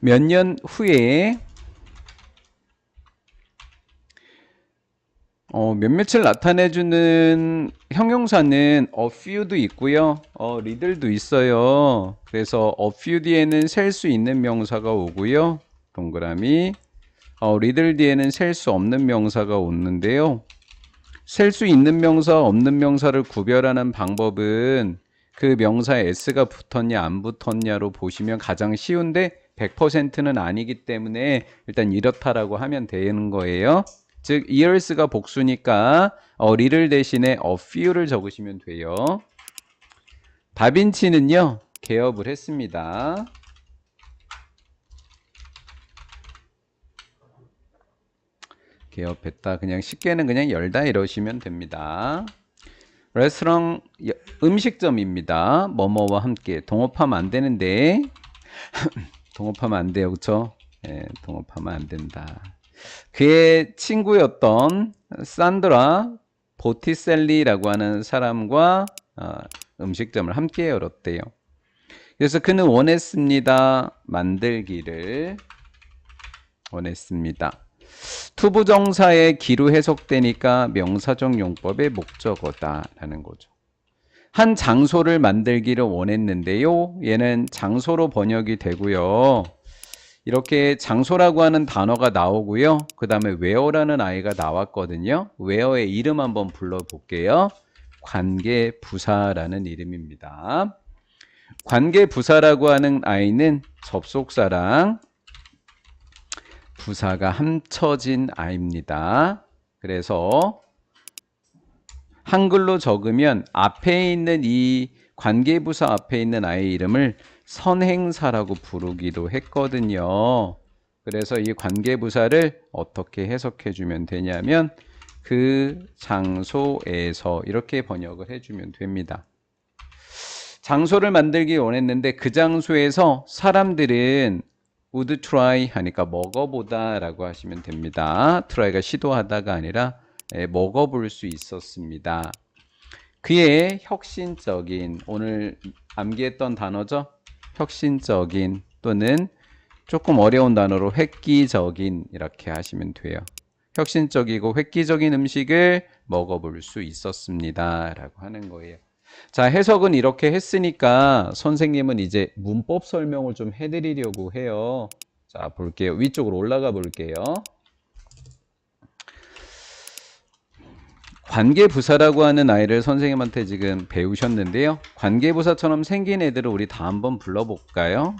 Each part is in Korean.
몇 년 후에 몇몇을 나타내주는 형용사는 a few도 있고요. 리들도 있어요. 그래서 a few 뒤에는 셀 수 있는 명사가 오고요. 동그라미. 리들 뒤에는 셀 수 없는 명사가 오는데요. 셀 수 있는 명사, 없는 명사를 구별하는 방법은 그 명사에 s가 붙었냐 안 붙었냐로 보시면 가장 쉬운데 100%는 아니기 때문에 일단 이렇다라고 하면 되는 거예요. 즉 years가 복수니까 리를 대신에 a few를 적으시면 돼요. 다빈치는요 개업을 했습니다. 개업했다. 그냥 쉽게는 그냥 열다 이러시면 됩니다. 레스토랑 음식점입니다. 뭐뭐와 함께 동업하면 안 되는데 동업하면 안 돼요. 그쵸? 예, 동업하면 안 된다. 그의 친구였던 산드라 보티셀리라고 하는 사람과 음식점을 함께 열었대요. 그래서 그는 원했습니다. 만들기를 원했습니다. 투부정사의 기로 해석되니까 명사적 용법의 목적어다 라는 거죠. 한 장소를 만들기를 원했는데요. 얘는 장소로 번역이 되고요. 이렇게 장소라고 하는 단어가 나오고요. 그 다음에 where라는 아이가 나왔거든요. where의 이름 한번 불러볼게요. 관계부사라는 이름입니다. 관계부사라고 하는 아이는 접속사랑 부사가 합쳐진 아이입니다. 그래서 한글로 적으면 앞에 있는 이 관계부사 앞에 있는 아이 이름을 선행사라고 부르기도 했거든요. 그래서 이 관계부사를 어떻게 해석해 주면 되냐면 그 장소에서 이렇게 번역을 해주면 됩니다. 장소를 만들기 원했는데 그 장소에서 사람들은 would try 하니까 먹어보다 라고 하시면 됩니다. try가 시도하다가 아니라 먹어볼 수 있었습니다. 그의 혁신적인, 오늘 암기했던 단어죠. 혁신적인 또는 조금 어려운 단어로 획기적인 이렇게 하시면 돼요. 혁신적이고 획기적인 음식을 먹어볼 수 있었습니다 라고 하는 거예요. 자, 해석은 이렇게 했으니까 선생님은 이제 문법 설명을 좀 해드리려고 해요. 자, 볼게요. 위쪽으로 올라가 볼게요. 관계부사라고 하는 아이를 선생님한테 지금 배우셨는데요. 관계부사처럼 생긴 애들을 우리 다 한번 불러볼까요?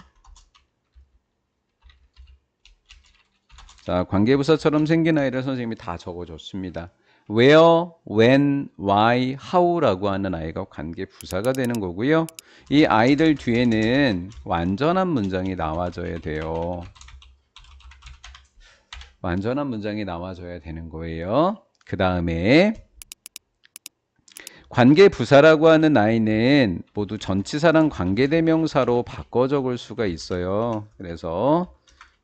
자, 관계부사처럼 생긴 아이를 선생님이 다 적어줬습니다. where, when, why, how라고 하는 아이가 관계부사가 되는 거고요. 이 아이들 뒤에는 완전한 문장이 나와줘야 돼요. 완전한 문장이 나와줘야 되는 거예요. 그 다음에 관계부사라고 하는 아이는 모두 전치사랑 관계대명사로 바꿔 적을 수가 있어요. 그래서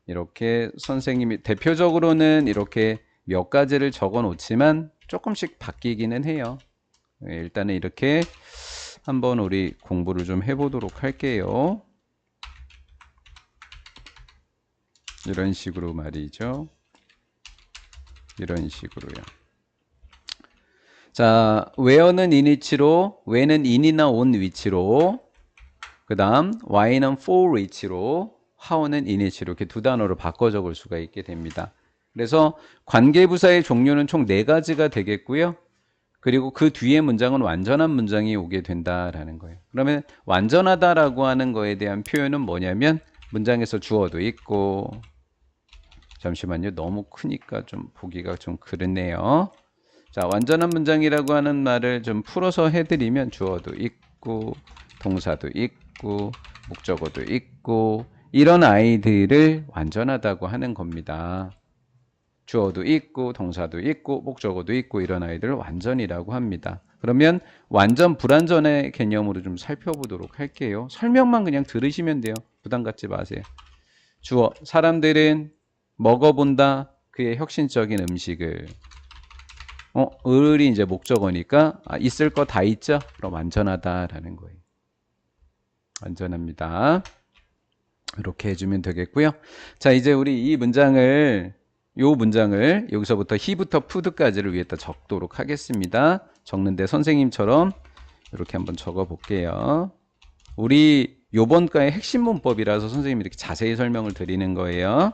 이렇게 선생님이 대표적으로는 이렇게 몇 가지를 적어 놓지만 조금씩 바뀌기는 해요. 일단은 이렇게 한번 우리 공부를 좀 해보도록 할게요. 이런 식으로 말이죠. 이런 식으로요. 자, where는 in위치로, when은 in이나 on 위치로, 그 다음 why는 for 위치로, how는 in위치로 이렇게 두 단어로 바꿔 적을 수가 있게 됩니다. 그래서 관계부사의 종류는 총 4가지가 되겠고요. 그리고 그 뒤에 문장은 완전한 문장이 오게 된다라는 거예요. 그러면 완전하다라고 하는 거에 대한 표현은 뭐냐면 문장에서 주어도 있고, 잠시만요. 너무 크니까 좀 보기가 좀 그렇네요. 자, 완전한 문장이라고 하는 말을 좀 풀어서 해드리면 주어도 있고 동사도 있고 목적어도 있고 이런 아이들을 완전하다고 하는 겁니다. 주어도 있고 동사도 있고 목적어도 있고 이런 아이들을 완전이라고 합니다. 그러면 완전 불완전의 개념으로 좀 살펴보도록 할게요. 설명만 그냥 들으시면 돼요. 부담 갖지 마세요. 주어, 사람들은 먹어본다 그의 혁신적인 음식을. 을이 이제 목적어니까 있을 거 다 있죠? 그럼 완전하다라는 거예요. 완전합니다. 이렇게 해주면 되겠고요. 자, 이제 우리 이 문장을 요 문장을 여기서부터 he부터 put까지를 위에다 적도록 하겠습니다. 적는데 선생님처럼 이렇게 한번 적어 볼게요. 우리 요번 과의 핵심 문법이라서 선생님이 이렇게 자세히 설명을 드리는 거예요.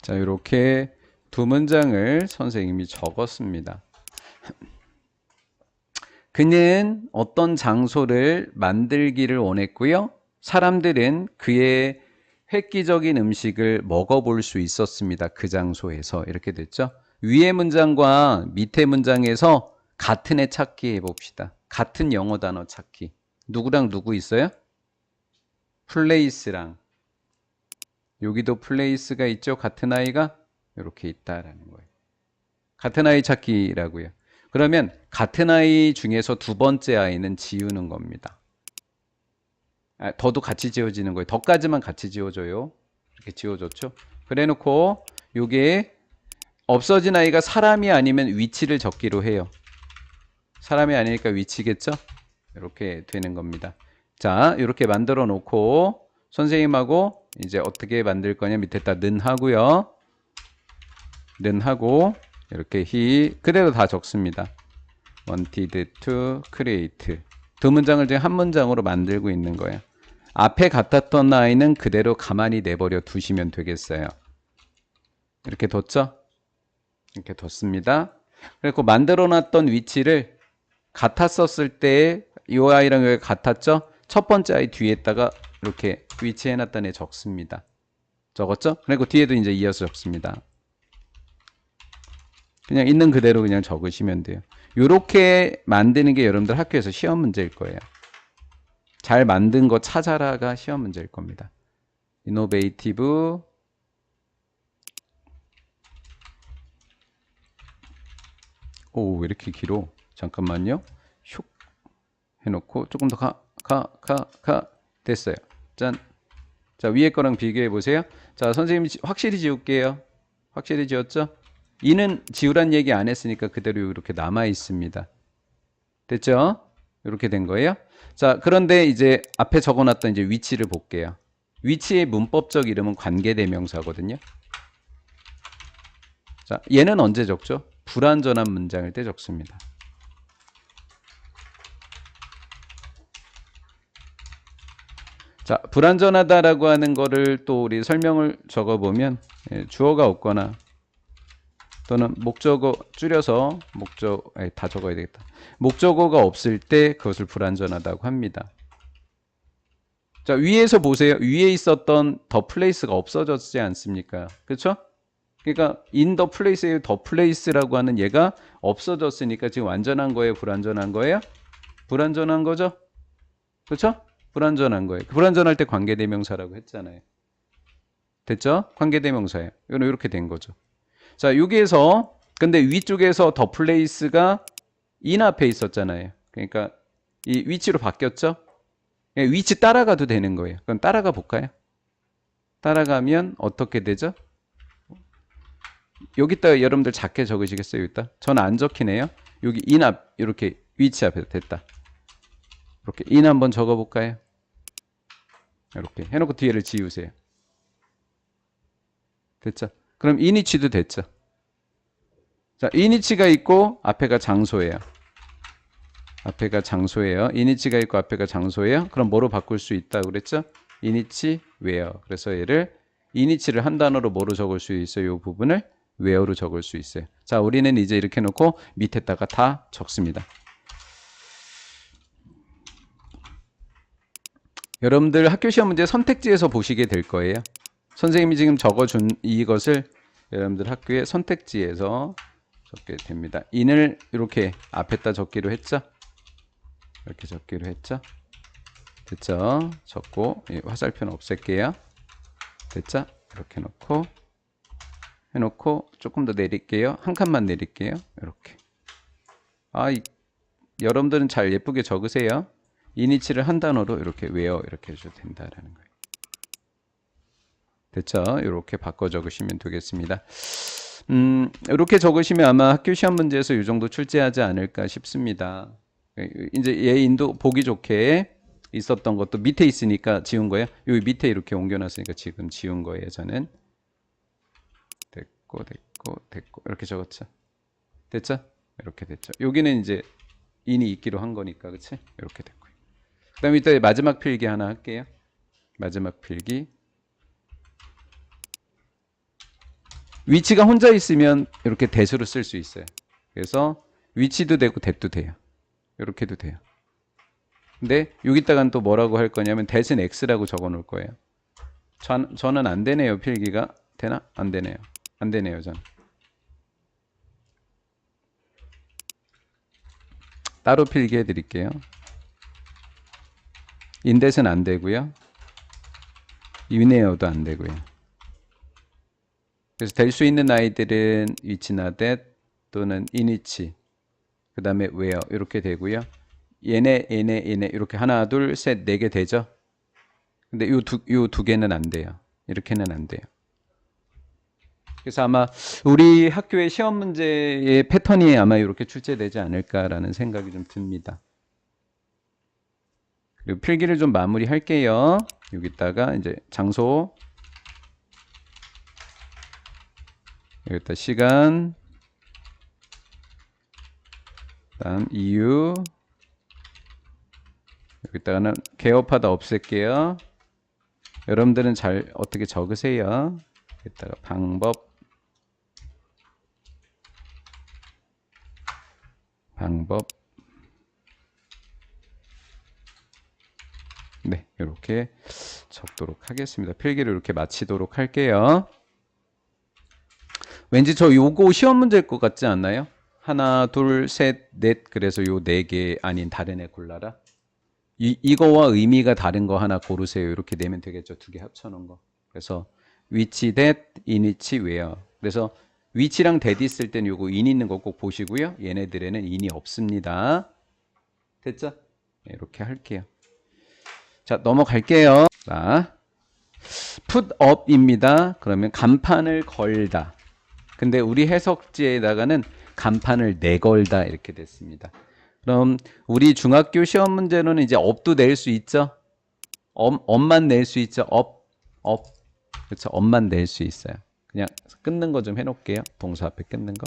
자, 이렇게 두 문장을 선생님이 적었습니다. 그는 어떤 장소를 만들기를 원했고요. 사람들은 그의 획기적인 음식을 먹어볼 수 있었습니다. 그 장소에서. 이렇게 됐죠. 위의 문장과 밑의 문장에서 같은 애 찾기 해봅시다. 같은 영어 단어 찾기. 누구랑 누구 있어요? 플레이스랑. 여기도 플레이스가 있죠. 같은 아이가 이렇게 있다라는 거예요. 같은 아이 찾기라고요. 그러면 같은 아이 중에서 두 번째 아이는 지우는 겁니다. 더도 같이 지워지는 거예요. 더까지만 같이 지워져요. 이렇게 지워졌죠. 그래 놓고 요게 없어진 아이가 사람이 아니면 위치를 적기로 해요. 사람이 아니니까 위치겠죠. 이렇게 되는 겁니다. 자, 이렇게 만들어 놓고 선생님하고 이제 어떻게 만들 거냐 밑에다 는 하고요. 는 하고 이렇게 he 그대로 다 적습니다. wanted to create 두 문장을 지금 한 문장으로 만들고 있는 거예요. 앞에 같았던 아이는 그대로 가만히 내버려 두시면 되겠어요. 이렇게 뒀죠? 이렇게 뒀습니다. 그리고 만들어 놨던 위치를 같았었을 때 이 아이랑 여기 같았죠? 첫 번째 아이 뒤에다가 이렇게 위치해 놨던 애 적습니다. 적었죠? 그리고 뒤에도 이제 이어서 적습니다. 그냥 있는 그대로 그냥 적으시면 돼요. 이렇게 만드는 게 여러분들 학교에서 시험 문제일 거예요. 잘 만든 거 찾아라가 시험 문제일 겁니다. innovative 오, 왜 이렇게 길어? 잠깐만요. 슉 해놓고 조금 더 가 됐어요. 짠. 자, 위에 거랑 비교해 보세요. 자, 선생님이 확실히 지울게요. 확실히 지웠죠? 이는 지우란 얘기 안 했으니까 그대로 이렇게 남아 있습니다. 됐죠? 이렇게 된 거예요. 자, 그런데 이제 앞에 적어놨던 이제 위치를 볼게요. 위치의 문법적 이름은 관계대명사거든요. 자, 얘는 언제 적죠? 불완전한 문장일 때 적습니다. 자, 불완전하다라고 하는 거를 또 우리 설명을 적어보면 주어가 없거나 또는 목적어 줄여서 다 적어야 되겠다. 목적어가 없을 때 그것을 불완전하다고 합니다. 자, 위에서 보세요. 위에 있었던 더 플레이스가 없어졌지 않습니까? 그렇죠? 그러니까 in the place의 the place라고 하는 얘가 없어졌으니까 지금 완전한 거예요, 불완전한 거예요? 불완전한 거죠? 그렇죠? 불완전한 거예요. 불완전할 때 관계대명사라고 했잖아요. 됐죠? 관계대명사예요. 이건 이렇게 된 거죠. 자, 여기에서 근데 위쪽에서 더 플레이스가 in 앞에 있었잖아요. 그러니까 이 위치로 바뀌었죠? 위치 따라가도 되는 거예요. 그럼 따라가 볼까요? 따라가면 어떻게 되죠? 여기다 여러분들 작게 적으시겠어요? 여기다? 저는 안 적히네요. 여기 in 앞 이렇게 위치 앞에 됐다. 이렇게 in 한번 적어 볼까요? 이렇게 해놓고 뒤에를 지우세요. 됐죠? 그럼 in이치도 됐죠? 자, in이치가 있고 앞에가 장소예요. 앞에가 장소예요. in이치가 있고 앞에가 장소예요. 그럼 뭐로 바꿀 수 있다 그랬죠? in이치 where. 그래서 얘를 in이치를 한 단어로 뭐로 적을 수 있어요? 이 부분을 where로 적을 수 있어요. 자, 우리는 이제 이렇게 놓고 밑에다가 다 적습니다. 여러분들 학교 시험 문제 선택지에서 보시게 될 거예요. 선생님이 지금 적어준 이것을 여러분들 학교의 선택지에서 적게 됩니다. in을 이렇게 앞에다 적기로 했죠. 이렇게 적기로 했죠. 됐죠? 적고 화살표는 없앨게요. 됐죠? 이렇게 해놓고 조금 더 내릴게요. 한 칸만 내릴게요. 이렇게. 여러분들은 잘 예쁘게 적으세요. 이니치를 한 단어로 이렇게 외워 이렇게 해줘도 된다라는 거예요. 됐죠? 이렇게 바꿔 적으시면 되겠습니다. 이렇게 적으시면 아마 학교 시험 문제에서 이 정도 출제하지 않을까 싶습니다. 이제 얘 인도 보기 좋게 있었던 것도 밑에 있으니까 지운 거예요. 여기 밑에 이렇게 옮겨놨으니까 지금 지운 거예요. 저는 됐고 이렇게 적었죠. 됐죠? 이렇게 됐죠. 여기는 이제 인이 있기로 한 거니까, 그치? 이렇게 됐고요. 그 다음에 이따 마지막 필기 하나 할게요. 마지막 필기. 위치가 혼자 있으면 이렇게 대수로 쓸 수 있어요. 그래서 위치도 되고 대도 돼요. 이렇게 해도 돼요. 근데 여기다가는 또 뭐라고 할 거냐면 대신 x라고 적어 놓을 거예요. 저는 안 되네요. 필기가. 되나? 안 되네요. 안 되네요. 전. 따로 필기해 드릴게요. 인댓은 안 되고요. 위네어도 안 되고요. 그래서 될 수 있는 아이들은 위치나 that 또는 in위치 그 다음에 where 이렇게 되고요. 얘네 이렇게 하나 둘 셋 네 개 되죠. 근데 요 두 개는 안 돼요. 이렇게는 안 돼요. 그래서 아마 우리 학교의 시험 문제의 패턴이 아마 이렇게 출제되지 않을까라는 생각이 좀 듭니다. 그리고 필기를 좀 마무리할게요. 여기다가 이제 장소, 여기다 시간, 다음 이유, 여기다가는 개업하다 없앨게요. 여러분들은 잘 어떻게 적으세요. 여기다가 방법, 네, 이렇게 적도록 하겠습니다. 필기를 이렇게 마치도록 할게요. 왠지 저 요거 시험 문제일 것 같지 않나요? 하나, 둘, 셋, 넷. 그래서 요 네 개 아닌 다른 애 골라라. 이거와 의미가 다른 거 하나 고르세요. 이렇게 내면 되겠죠. 두 개 합쳐놓은 거. 그래서 위치 that, 인위치 where. 그래서 위치랑 that 있을 때는 요거 in 있는 거 꼭 보시고요. 얘네들에는 in이 없습니다. 됐죠? 이렇게 할게요. 자, 넘어갈게요. 자, put up입니다. 그러면 간판을 걸다. 근데 우리 해석지에다가는 간판을 내걸다 이렇게 됐습니다. 그럼 우리 중학교 시험 문제로는 이제 up도 낼 수 있죠? up만 낼 수 있죠? up. 그렇죠? up만 낼 수 있어요. 그냥 끊는 거 좀 해놓을게요. 동사 앞에 끊는 거.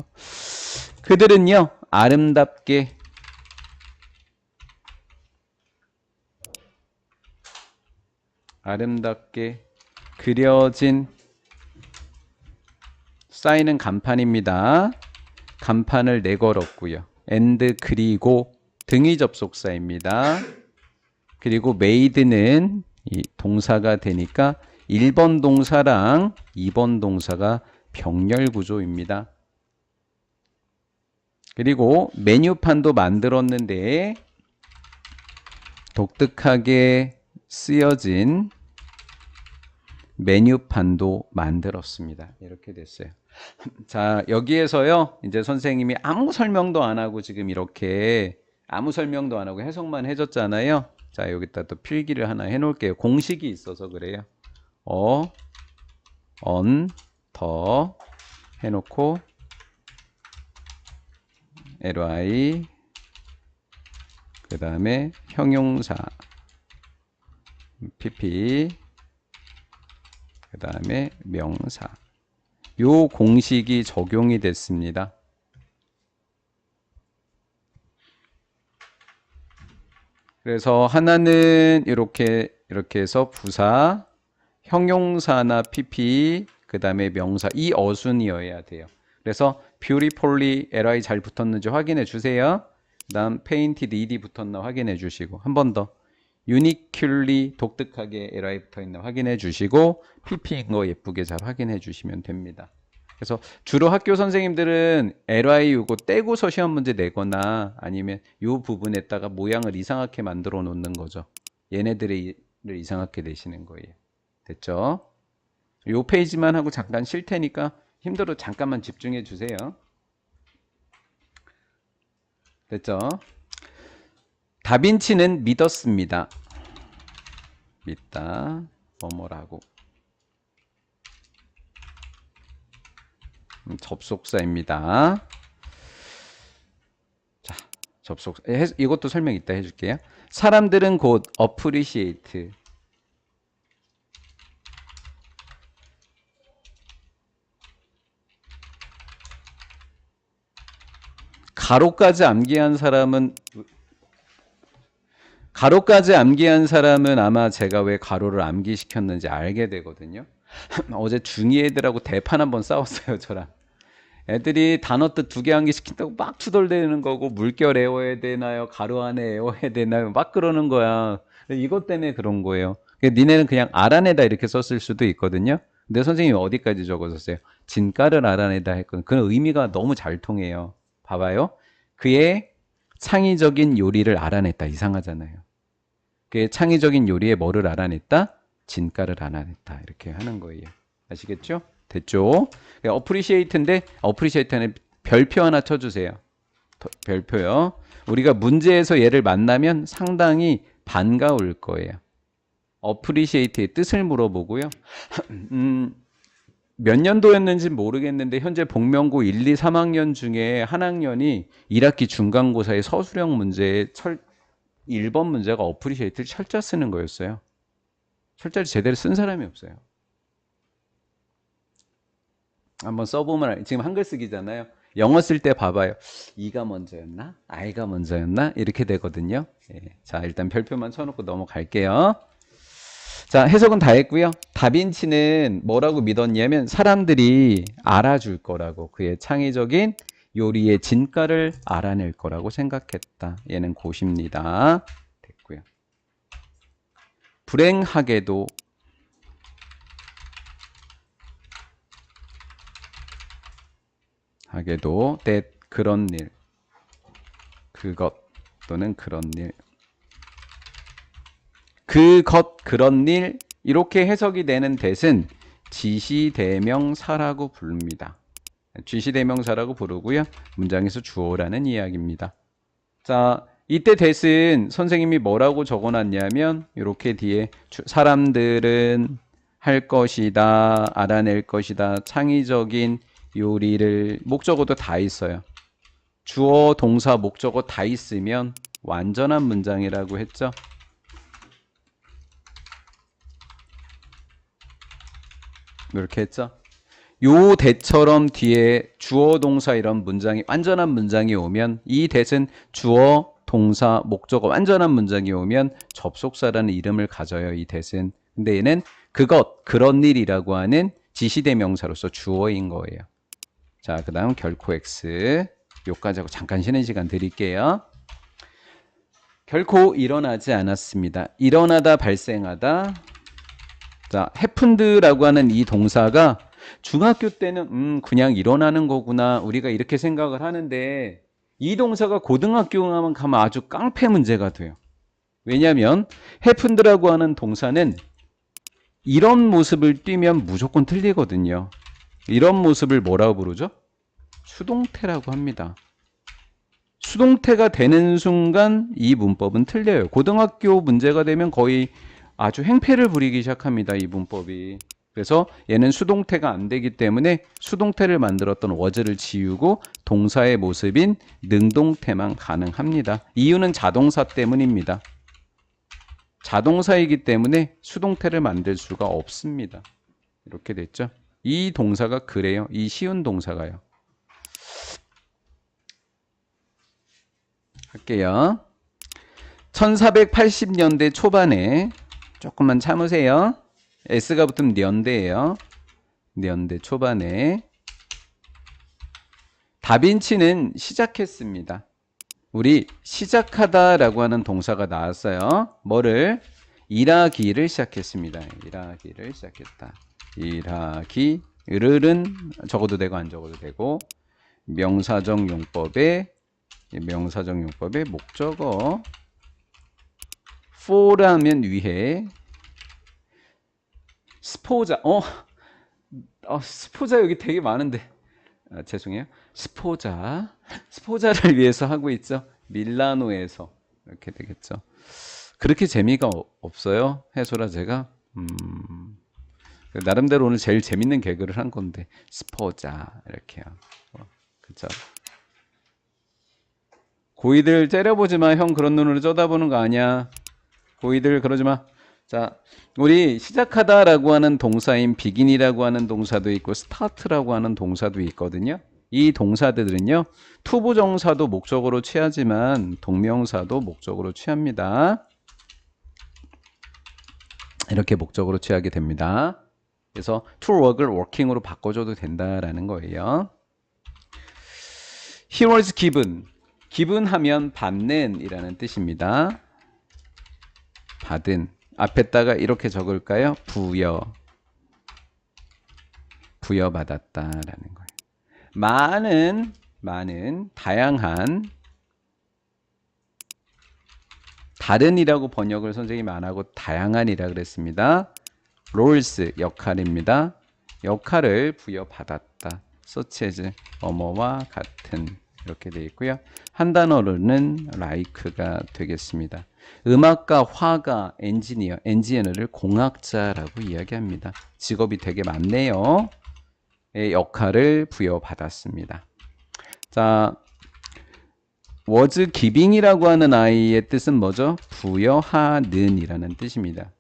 그들은요, 아름답게 그려진 쌓이는 간판입니다. 간판을 내걸었고요. and 그리고 등위 접속사입니다. 그리고 made는 이 동사가 되니까 1번 동사랑 2번 동사가 병렬 구조입니다. 그리고 메뉴판도 만들었는데 독특하게 쓰여진 메뉴판도 만들었습니다. 이렇게 됐어요. 자, 여기에서요, 이제 선생님이 아무 설명도 안 하고 지금 이렇게 아무 설명도 안 하고 해석만 해줬잖아요. 자, 여기다 또 필기를 하나 해놓을게요. 공식이 있어서 그래요. 더 해놓고 ly 그 다음에 형용사 pp 그 다음에 명사 요 공식이 적용이 됐습니다. 그래서 하나는 이렇게 해서 부사, 형용사나 pp, 그 다음에 명사 이 어순이어야 돼요. 그래서 beautifully ly 잘 붙었는지 확인해 주세요. 그 다음 painted ed 붙었나 확인해 주시고 한 번 더 uniquely 독특하게 ly 붙어있나 확인해 주시고 pp인 거 예쁘게 잘 확인해 주시면 됩니다. 그래서 주로 학교 선생님들은 ly 이거 떼고서 시험 문제 내거나 아니면 이 부분에다가 모양을 이상하게 만들어 놓는 거죠. 얘네들을 이상하게 내시는 거예요. 됐죠? 요 페이지만 하고 잠깐 쉴 테니까 힘들어 잠깐만 집중해 주세요. 됐죠? 다빈치는 믿었습니다. 믿다. 뭐뭐라고. 접속사입니다. 자, 접속사. 이것도 설명 이따 해줄게요. 사람들은 곧 appreciate. 가로까지 암기한 사람은 아마 제가 왜 가로를 암기시켰는지 알게 되거든요. 어제 중2 애들하고 대판 한번 싸웠어요, 저랑. 애들이 단어 뜻 2개 암기시킨다고 막 투덜대는 거고, 물결 외워야 되나요? 가로 안에 외워야 되나요? 막 그러는 거야. 이것 때문에 그런 거예요. 니네는 그냥 알아내다 이렇게 썼을 수도 있거든요. 근데 선생님이 어디까지 적어줬어요? 진가를 알아내다 했거든요. 그 의미가 너무 잘 통해요. 봐봐요. 그의 창의적인 요리를 알아냈다. 이상하잖아요. 그의 창의적인 요리에 뭐를 알아냈다? 진가를 알아냈다. 이렇게 하는 거예요. 아시겠죠? 됐죠? appreciate인데 appreciate는 별표 하나 쳐주세요. 별표요. 우리가 문제에서 얘를 만나면 상당히 반가울 거예요. appreciate의 뜻을 물어보고요. 몇 년도였는지 모르겠는데 현재 복면고 1, 2, 3학년 중에 한 학년이 1학기 중간고사의 서술형 문제에 1번 문제가 appreciate를 철자 쓰는 거였어요. 철자를 제대로 쓴 사람이 없어요. 한번 써보면 지금 한글 쓰기잖아요. 영어 쓸 때 봐봐요. E가 먼저였나? I가 먼저였나? 이렇게 되거든요. 예. 자, 일단 별표만 쳐놓고 넘어갈게요. 자, 해석은 다 했고요. 다빈치는 뭐라고 믿었냐면 사람들이 알아줄 거라고, 그의 창의적인 요리의 진가를 알아낼 거라고 생각했다. 얘는 고십니다. 됐고요. 불행하게도 that 그런 일, 그것 또는 그런 일, 그것 그런 일 이렇게 해석이 되는 that은 지시대명사라고 부릅니다. 지시대명사라고 부르고요. 문장에서 주어라는 이야기입니다. 자, 이때 that은 선생님이 뭐라고 적어놨냐면 이렇게 뒤에 사람들은 할 것이다, 알아낼 것이다, 창의적인 요리를 목적어도 다 있어요. 주어, 동사, 목적어 다 있으면 완전한 문장이라고 했죠. 이렇게 했죠. 요 that처럼 뒤에 주어, 동사 이런 문장이 완전한 문장이 오면 이 that은 주어, 동사, 목적어 완전한 문장이 오면 접속사라는 이름을 가져요. 이 that은. 근데 얘는 그것, 그런 일이라고 하는 지시대명사로서 주어인 거예요. 자, 그 다음 결코 X. 요까지 하고 잠깐 쉬는 시간 드릴게요. 결코 일어나지 않았습니다. 일어나다, 발생하다. 자, happened라고 하는 이 동사가 중학교 때는 그냥 일어나는 거구나 우리가 이렇게 생각을 하는데 이 동사가 고등학교 가면 아주 깡패 문제가 돼요. 왜냐하면 happened라고 하는 동사는 이런 모습을 띠면 무조건 틀리거든요. 이런 모습을 뭐라고 부르죠? 수동태라고 합니다. 수동태가 되는 순간 이 문법은 틀려요. 고등학교 문제가 되면 거의 아주 행패를 부리기 시작합니다. 이 문법이. 그래서 얘는 수동태가 안 되기 때문에 수동태를 만들었던 was를 지우고 동사의 모습인 능동태만 가능합니다. 이유는 자동사 때문입니다. 자동사이기 때문에 수동태를 만들 수가 없습니다. 이렇게 됐죠. 이 동사가 그래요. 이 쉬운 동사가요. 할게요. 1480년대 초반에 조금만 참으세요. S가 붙으면 년대예요. 년대 초반에 다빈치는 시작했습니다. 우리 시작하다라고 하는 동사가 나왔어요. 뭐를? 일하기를 시작했습니다. 일하기를 시작했다. 일하기 을은 적어도 되고 안 적어도 되고 명사적 용법의 목적어 for라면 위해 스포자 스포자 여기 되게 많은데 죄송해요. 스포자를 위해서 하고 있죠. 밀라노에서 이렇게 되겠죠. 그렇게 재미가 없어요. 해소라 제가 나름대로 오늘 제일 재밌는 개그를 한 건데 스포자 이렇게요. 그렇죠. 고이들 째려보지 마. 형 그런 눈으로 쳐다보는 거 아니야. 고이들 그러지 마. 자, 우리 시작하다라고 하는 동사인 begin이라고 하는 동사도 있고 start라고 하는 동사도 있거든요. 이 동사들은요. 투부정사도 목적으로 취하지만 동명사도 목적으로 취합니다. 이렇게 목적으로 취하게 됩니다. 그래서 to work을 working으로 바꿔줘도 된다라는 거예요. He was given. given 하면 받는 이라는 뜻입니다. 받은. 앞에다가 이렇게 적을까요? 부여받았다라는 거예요. 많은 다양한 다른이라고 번역을 선생님이 안 하고 다양한이라 그랬습니다. roles 역할입니다. 역할을 부여받았다. such as 뭐뭐와 같은 이렇게 되어 있고요. 한 단어로는 like가 되겠습니다. 음악가, 화가, 엔지니어를 공학자라고 이야기합니다. 직업이 되게 많네요. 역할을 부여받았습니다. 자, was giving이라고 하는 아이의 뜻은 뭐죠? 부여하는 이라는 뜻입니다.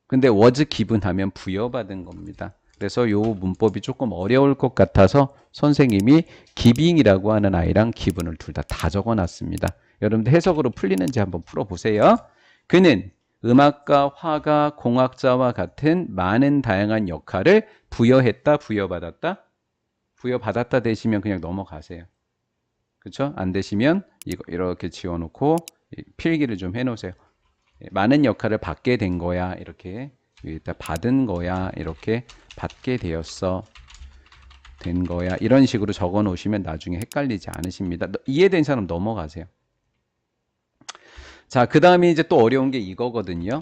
근데 was given 하면 부여받은 겁니다. 그래서 요 문법이 조금 어려울 것 같아서 선생님이 giving이라고 하는 아이랑 given을 둘 다 적어놨습니다. 여러분들 해석으로 풀리는지 한번 풀어보세요. 그는 음악가, 화가, 공학자와 같은 많은 다양한 역할을 부여했다, 부여받았다? 부여받았다 되시면 그냥 넘어가세요. 그렇죠? 안 되시면 이거 이렇게 지워놓고 필기를 좀 해놓으세요. 많은 역할을 받게 된 거야. 이렇게 여기다 받은 거야. 이렇게 받게 되었어. 된 거야. 이런 식으로 적어 놓으시면 나중에 헷갈리지 않으십니다. 이해된 사람 넘어가세요. 자, 그 다음에 이제 또 어려운 게 이거거든요.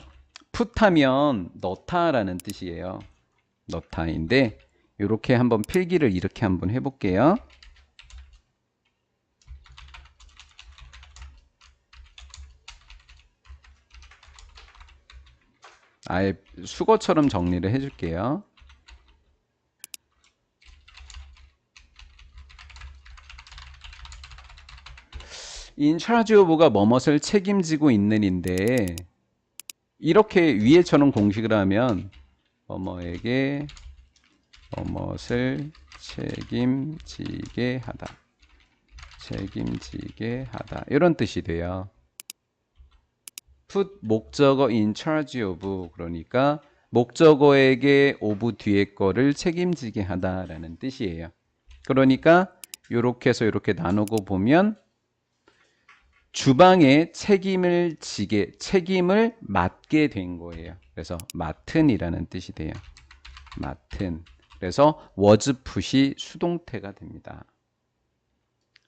put하면 넣다라는 뜻이에요. 넣다인데 이렇게 한번 필기를 이렇게 한번 해볼게요. 아예 수거처럼 정리를 해줄게요. in charge of가 뭐뭇을 책임지고 있는인데 이렇게 위에처럼 공식을 하면 뭐뭐에게 뭐뭇을 책임지게 하다. 책임지게 하다. 이런 뜻이 돼요. put 목적어 in charge of 그러니까 목적어에게 of 뒤에 거를 책임지게 하다라는 뜻이에요. 그러니까 이렇게 해서 이렇게 나누고 보면 주방에 책임을 맡게 된 거예요. 그래서 맡은이라는 뜻이 돼요. 맡은. 그래서 was put이 수동태가 됩니다.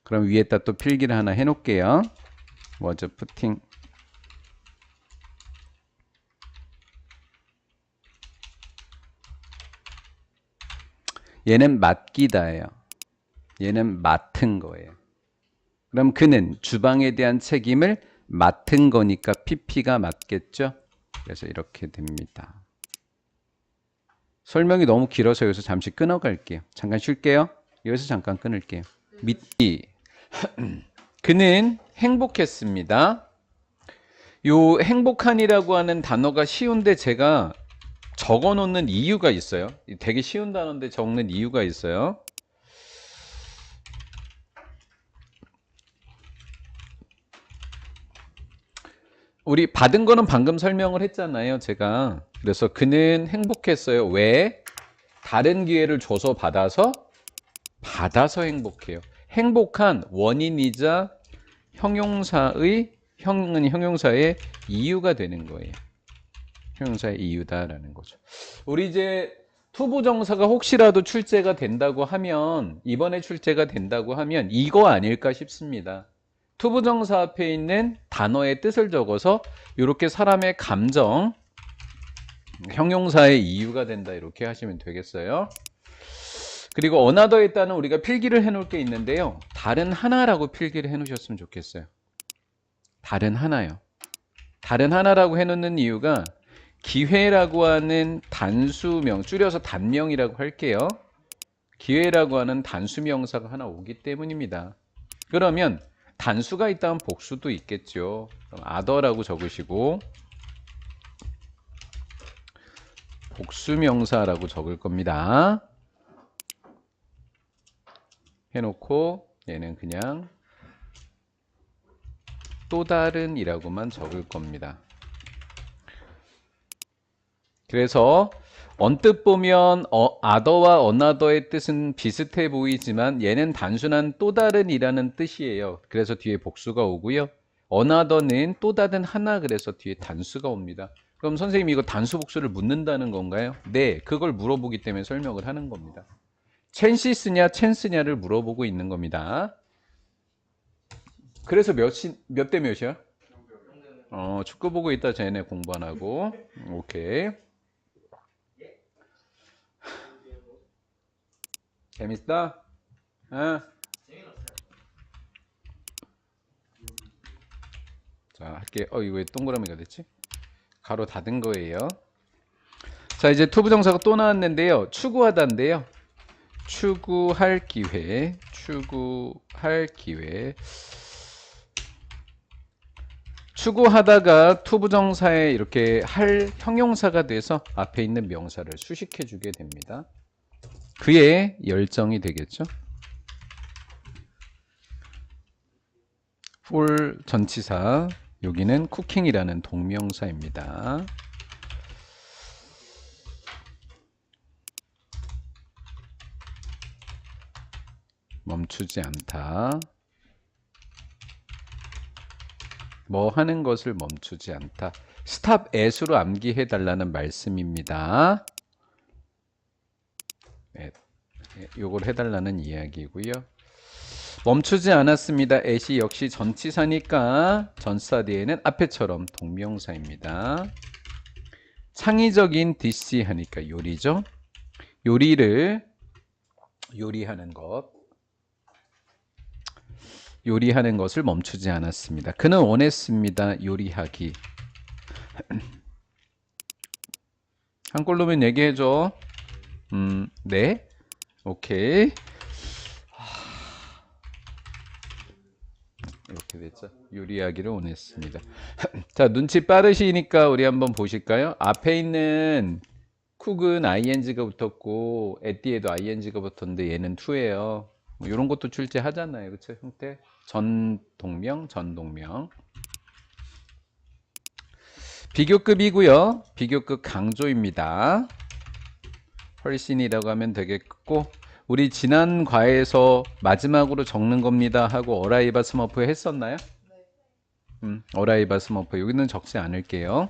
그럼 위에다 또 필기를 하나 해놓을게요. was putting. 얘는 맡기다예요. 얘는 맡은 거예요. 그럼 그는 주방에 대한 책임을 맡은 거니까 PP가 맞겠죠? 그래서 이렇게 됩니다. 설명이 너무 길어서 여기서 잠시 끊어갈게요. 잠깐 쉴게요. 여기서 잠깐 끊을게요. 믿기. 그는 행복했습니다. 요 행복한이라고 하는 단어가 쉬운데 제가 적어 놓는 이유가 있어요. 되게 쉬운 단어인데 적는 이유가 있어요. 우리 받은 거는 방금 설명을 했잖아요. 제가. 그래서 그는 행복했어요. 왜? 다른 기회를 줘서 받아서 행복해요. 행복한 원인이자 형용사의 이유가 되는 거예요. 형용사의 이유다라는 거죠. 우리 이제 투부정사가 혹시라도 출제가 된다고 하면, 이번에 출제가 된다고 하면 이거 아닐까 싶습니다. 투부정사 앞에 있는 단어의 뜻을 적어서 이렇게 사람의 감정, 형용사의 이유가 된다 이렇게 하시면 되겠어요. 그리고 어나더에 따른 우리가 필기를 해놓을 게 있는데요. 다른 하나라고 필기를 해놓으셨으면 좋겠어요. 다른 하나요. 다른 하나라고 해놓는 이유가 기회라고 하는 단수명, 줄여서 단명이라고 할게요. 기회라고 하는 단수명사가 하나 오기 때문입니다. 그러면 단수가 있다면 복수도 있겠죠. 그럼 other라고 적으시고 복수명사라고 적을 겁니다. 해놓고 얘는 그냥 또 다른 이라고만 적을 겁니다. 그래서 언뜻 보면 other와 another의 뜻은 비슷해 보이지만 얘는 단순한 또 다른 이라는 뜻이에요. 그래서 뒤에 복수가 오고요. another는 또 다른 하나, 그래서 뒤에 단수가 옵니다. 그럼 선생님 이거 단수 복수를 묻는다는 건가요? 네, 그걸 물어보기 때문에 설명을 하는 겁니다. 찬시스냐 찬스냐를 물어보고 있는 겁니다. 그래서 몇 대 몇이야? 축구 보고 있다 쟤네 공부 안 하고. 오케이. 재밌다? 자, 할게. 이거 왜 동그라미가 됐지? 가로 닫은 거예요. 자, 이제 투부정사가 또 나왔는데요. 추구하다인데요. 추구할 기회. 추구하다가 투부정사에 이렇게 할 형용사가 돼서 앞에 있는 명사를 수식해 주게 됩니다. 그의 열정이 되겠죠. for 전치사, 여기는 쿠킹이라는 동명사입니다. 멈추지 않다. 뭐 하는 것을 멈추지 않다. stop at으로 암기해 달라는 말씀입니다. 요걸 해달라는 이야기고요. 멈추지 않았습니다. at이 역시 전치사니까 전사 뒤에는 앞에처럼 동명사입니다. 창의적인 DC 하니까 요리죠. 요리하는 것을 멈추지 않았습니다. 그는 원했습니다. 요리하기. 한글로면 얘기해줘. 네. 오케이. 이렇게 됐죠. 요리하기를 원했습니다. 자, 눈치 빠르시니까 우리 한번 보실까요? 앞에 있는 쿡은 ing가 붙었고 at 뒤에도 ing가 붙었는데 얘는 to예요. 뭐 이런 것도 출제하잖아요. 그렇죠? 형태 전동명. 비교급이고요. 비교급 강조입니다. 훨씬이라고 하면 되겠고, 우리 지난 과에서 마지막으로 적는 겁니다 하고 어라이바 스머프 했었나요? 네. 어라이바 스머프 여기는 적지 않을게요.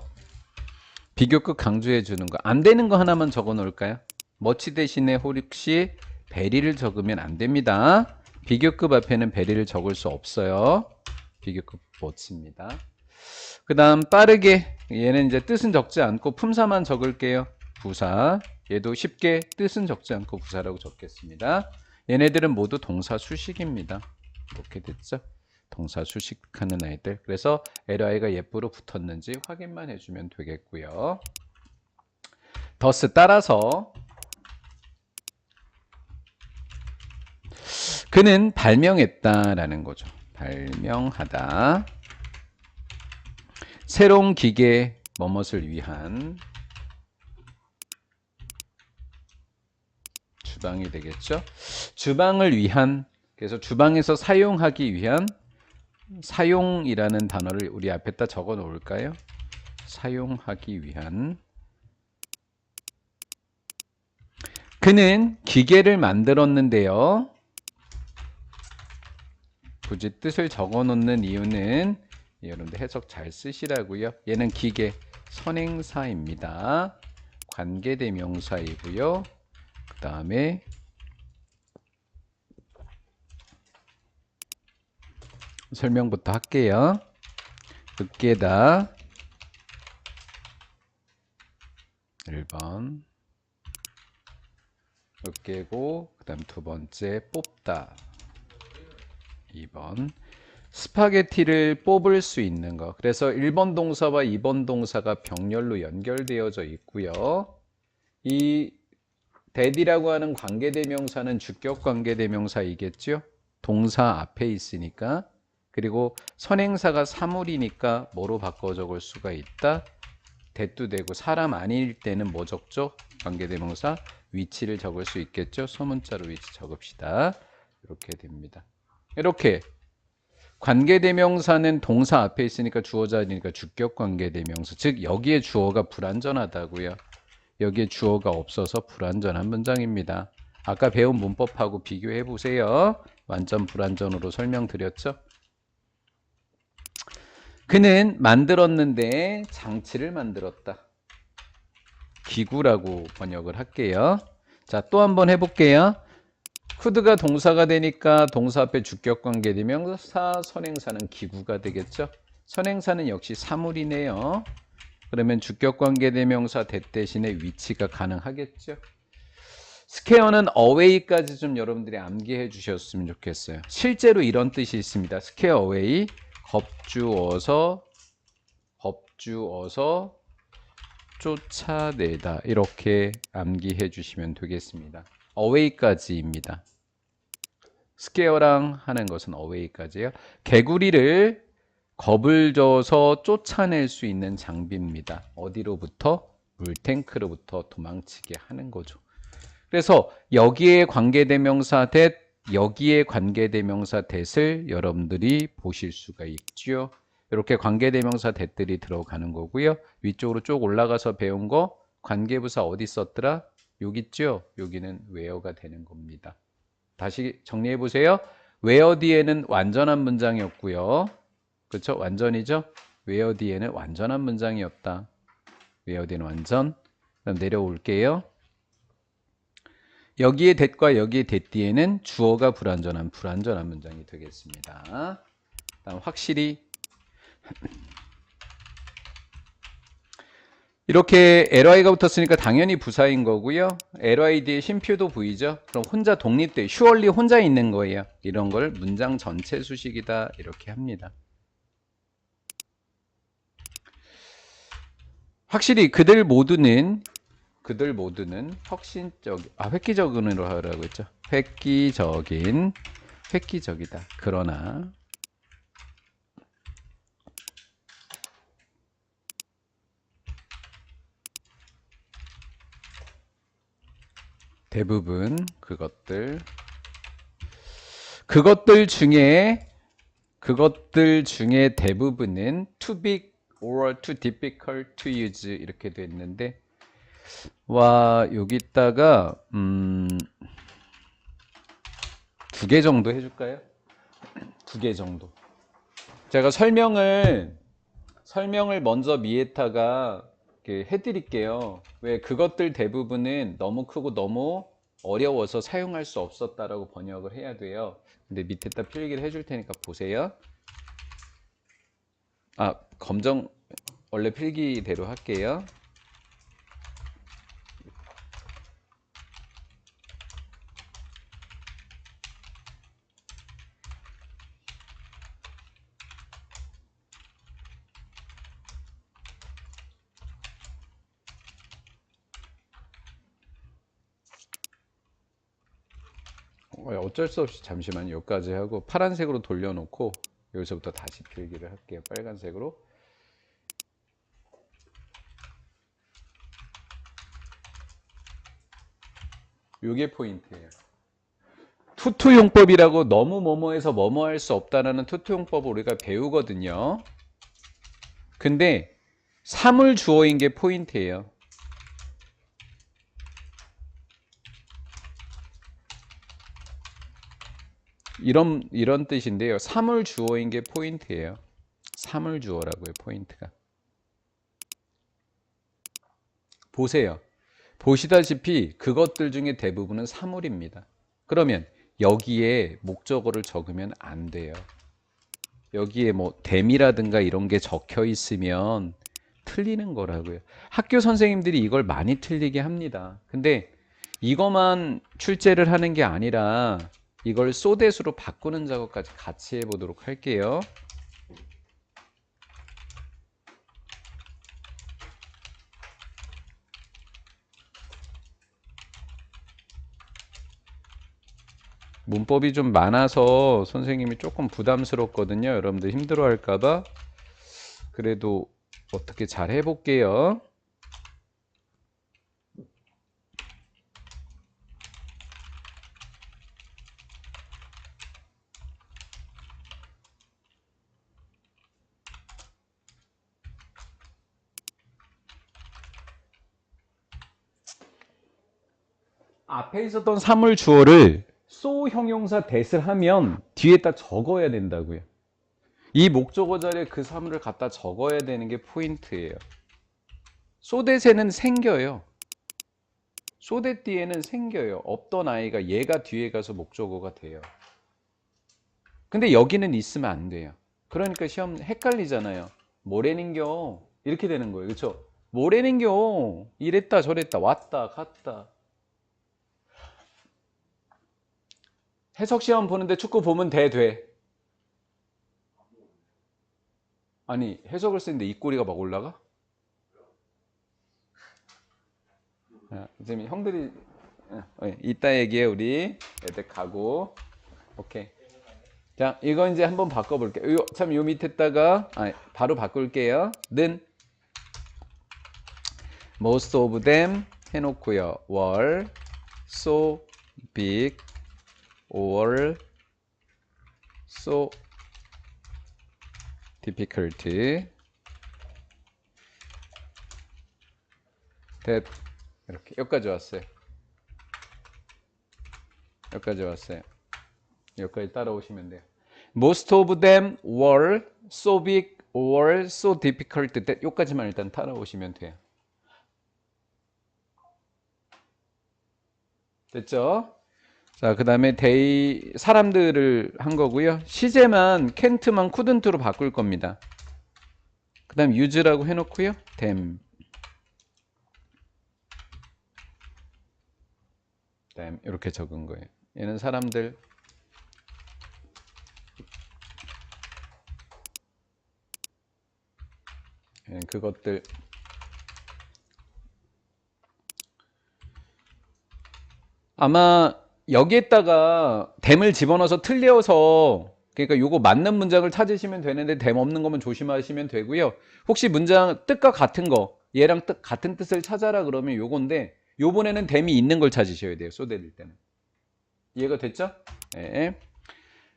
비교급 강조해 주는 거. 안 되는 거 하나만 적어 놓을까요? 머치 대신에 혹시 베리를 적으면 안 됩니다. 비교급 앞에는 베리를 적을 수 없어요. 비교급 머치입니다. 그 다음 빠르게, 얘는 이제 뜻은 적지 않고 품사만 적을게요. 부사. 얘도 쉽게 뜻은 적지 않고 부사라고 적겠습니다. 얘네들은 모두 동사 수식입니다. 이렇게 됐죠? 동사 수식하는 아이들. 그래서 li가 예쁘로 붙었는지 확인만 해주면 되겠고요. thus 따라서 그는 발명했다라는 거죠. 발명하다. 새로운 기계 뭐뭇을 위한 주방이 되겠죠. 주방을 위한, 그래서 주방에서 사용하기 위한, 사용이라는 단어를 우리 앞에다 적어 놓을까요? 사용하기 위한. 그는 기계를 만들었는데요. 굳이 뜻을 적어 놓는 이유는 여러분들 해석 잘 쓰시라고요. 얘는 기계 선행사입니다. 관계대명사이고요. 다음에 설명부터 할게요. 으깨다 1번 으깨고 그 다음 두 번째 뽑다 2번 스파게티를 뽑을 수 있는 거. 그래서 1번 동사와 2번 동사가 병렬로 연결되어져 있고요. 이 that이라고 하는 관계대명사는 주격 관계대명사이겠죠. 동사 앞에 있으니까. 그리고 선행사가 사물이니까 뭐로 바꿔 적을 수가 있다. that도 되고 사람 아닐 때는 뭐 적죠? 관계대명사 위치를 적을 수 있겠죠. 소문자로 위치 적읍시다. 이렇게 됩니다. 이렇게 관계대명사는 동사 앞에 있으니까 주어 자리니까 주격 관계대명사. 즉 여기에 주어가 불완전하다고요. 여기에 주어가 없어서 불완전한 문장입니다. 아까 배운 문법하고 비교해 보세요. 완전 불완전으로 설명드렸죠. 그는 만들었는데 장치를 만들었다. 기구라고 번역을 할게요. 자, 또 한번 해볼게요. could가 동사가 되니까 동사 앞에 주격 관계대명사, 선행사는 기구가 되겠죠. 선행사는 역시 사물이네요. 그러면 주격 관계대명사 that 대신에 위치가 가능하겠죠. 스퀘어는 away까지 좀 여러분들이 암기해 주셨으면 좋겠어요. 실제로 이런 뜻이 있습니다. 스퀘어 away 겁주어서 쫓아내다 이렇게 암기해 주시면 되겠습니다. away까지입니다. 스퀘어랑 하는 것은 away까지예요. 개구리를 겁을 줘서 쫓아낼 수 있는 장비입니다. 어디로부터? 물탱크로부터 도망치게 하는 거죠. 그래서 여기에 관계대명사 that, 여기에 관계대명사 that을 여러분들이 보실 수가 있죠. 이렇게 관계대명사 that들이 들어가는 거고요. 위쪽으로 쭉 올라가서 배운 거 관계부사 어디 썼더라? 여기 있죠? 여기는 where가 되는 겁니다. 다시 정리해 보세요. where 뒤에는 완전한 문장이었고요. 그렇죠? 완전이죠? where 뒤에는 완전한 문장이었다. where 뒤에는 완전. 그럼 내려올게요. 여기에 that과 여기에 that 뒤에는 주어가 불완전한 문장이 되겠습니다. 다음 확실히 이렇게 ly가 붙었으니까 당연히 부사인 거고요. ly 뒤에 쉼표도 보이죠? 그럼 혼자 독립돼 surely 혼자 있는 거예요. 이런 걸 문장 전체 수식이다 이렇게 합니다. 확실히 그들 모두는 획기적으로 하라고 했죠. 획기적이다. 그러나 대부분 그것들 중에 대부분은 too big or too difficult to use 이렇게 됐는데 와 여기다가 2개 정도 해줄까요? 2개 정도. 제가 설명을 먼저 미에타가 해드릴게요. 왜 그것들 대부분은 너무 크고 너무 어려워서 사용할 수 없었다라고 번역을 해야 돼요. 근데 밑에다 필기를 해줄 테니까 보세요. 검정 원래 필기대로 할게요. 어쩔 수 없이 잠시만 여기까지 하고 파란색으로 돌려놓고 여기서부터 다시 필기를 할게요. 빨간색으로. 요게 포인트예요. 투투용법이라고 너무 뭐뭐해서 뭐뭐 할 수 없다라는 투투용법을 우리가 배우거든요. 근데 사물 주어인 게 포인트예요. 이런 뜻인데요. 사물 주어인 게 포인트예요. 사물 주어라고요, 포인트가. 보세요. 보시다시피 그것들 중에 대부분은 사물입니다. 그러면 여기에 목적어를 적으면 안 돼요. 여기에 뭐 댐이라든가 이런 게 적혀 있으면 틀리는 거라고요. 학교 선생님들이 이걸 많이 틀리게 합니다. 근데 이것만 출제를 하는 게 아니라 이걸 소댓으로 바꾸는 작업까지 같이 해보도록 할게요. 문법이 좀 많아서 선생님이 조금 부담스럽거든요. 여러분들 힘들어 할까봐. 그래도 어떻게 잘 해볼게요. 앞에 있었던 사물 주어를 so 형용사 that을 하면 뒤에다 적어야 된다고요. 이 목적어 자리에 그 사물을 갖다 적어야 되는 게 포인트예요. so that에는 생겨요. so that 뒤에는 생겨요. 없던 아이가 얘가 뒤에 가서 목적어가 돼요. 근데 여기는 있으면 안 돼요. 그러니까 시험 헷갈리잖아요. 뭐래는겨 이렇게 되는 거예요. 그렇죠? 뭐래는겨 이랬다 저랬다 왔다 갔다. 해석 시험 보는데 축구 보면 돼. 아니 해석을 쓰는데 입꼬리가 막 올라가? 지금 형들이 이따 얘기해 우리 애들 가고. 오케이. 자 이거 이제 한번 바꿔볼게요. 참 요 밑에다가 바로 바꿀게요. 는 most of them 해놓고요. were so big or so difficult that 이렇게 여기까지 왔어요. 여기까지 왔어요. 여기까지 따라오시면 돼요. Most of them were so big or so difficult that 여기까지만 일단 따라오시면 돼요. 됐죠? 자, 그 다음에 they 사람들을 한 거고요. 시제만 can't만 couldn't로 바꿀 겁니다. 그 다음 use라고 해놓고요. them 이렇게 적은 거예요. 얘는 사람들. 얘는 그것들. 아마 여기에다가 them을 집어넣어서 틀려서 그러니까 요거 맞는 문장을 찾으시면 되는데 them 없는 거면 조심하시면 되고요. 혹시 문장 뜻과 같은 거 얘랑 같은 뜻을 찾아라 그러면 요건데 요번에는 them이 있는 걸 찾으셔야 돼요. 쏟아낼 때는. 이해가 됐죠? 네.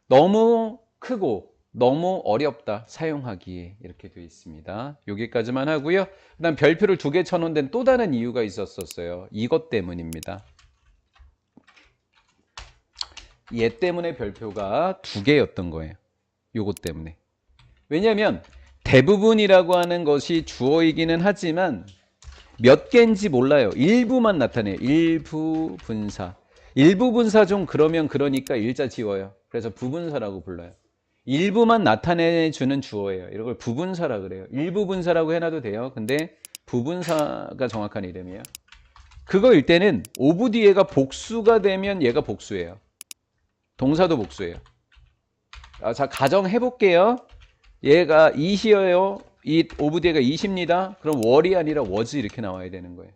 너무 크고 너무 어렵다 사용하기에 이렇게 되어 있습니다. 여기까지만 하고요. 그 다음 별표를 2개 쳐놓은 데는 또 다른 이유가 있었어요. 이것 때문입니다. 얘 때문에 별표가 2개였던 거예요. 요것 때문에. 왜냐하면 대부분이라고 하는 것이 주어이기는 하지만 몇 개인지 몰라요. 일부만 나타내요. 일부 분사. 일부 분사 좀 그러면 그러니까 일자 지워요. 그래서 부분사라고 불러요. 일부만 나타내주는 주어예요. 이걸 부분사라 그래요. 일부 분사라고 해놔도 돼요. 근데 부분사가 정확한 이름이에요. 그거일 때는 오브 뒤에가 복수가 되면 얘가 복수예요. 동사도 복수예요. 자, 가정해 볼게요. 얘가 it이에요. it 오브 뒤에가 it입니다. 그럼 were이 아니라 was 이렇게 나와야 되는 거예요.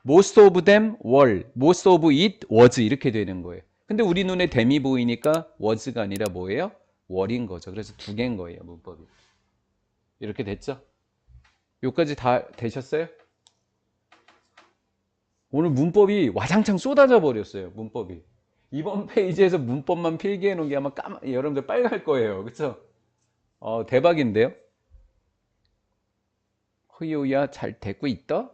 most of them were, most of it was 이렇게 되는 거예요. 근데 우리 눈에 them이 보이니까 was가 아니라 뭐예요? were인 거죠. 그래서 2개인 거예요, 문법이. 이렇게 됐죠? 여기까지 다 되셨어요? 오늘 문법이 와장창 쏟아져 버렸어요, 문법이. 이번 페이지에서 문법만 필기해 놓은 게 아마 여러분들 빨갈 거예요. 그렇죠? 대박인데요? 허이오야 잘 되고 있다?